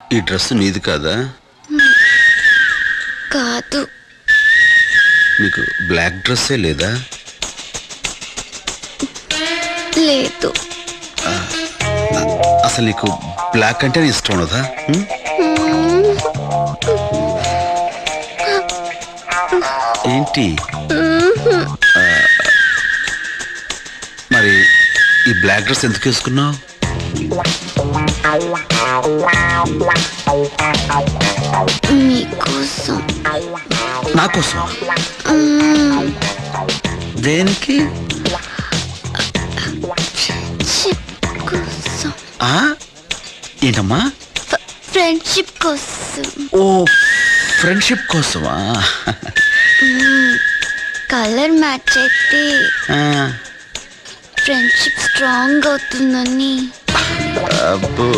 ఈ డ్రెస్ నీది కాదా? కాదు. నీకు బ్లాక్ డ్రెస్సే లేదా? లేదు. అసలు నీకు బ్లాక్ అంటే ఇష్టం ఉండదా? ఏంటి మరి ఈ బ్లాక్ డ్రెస్ ఎందుకు వేసుకున్నావు? మీకోసం. నా కోసం? దేనికి? కోసం. ఏంటమ్మా? ఫ్రెండ్షిప్ కోసం. ఓ, ఫ్రెండ్షిప్ కోసమా? కలర్ మ్యాచ్ అయితే ఫ్రెండ్షిప్ స్ట్రాంగ్ అవుతుందని. అబ్బో.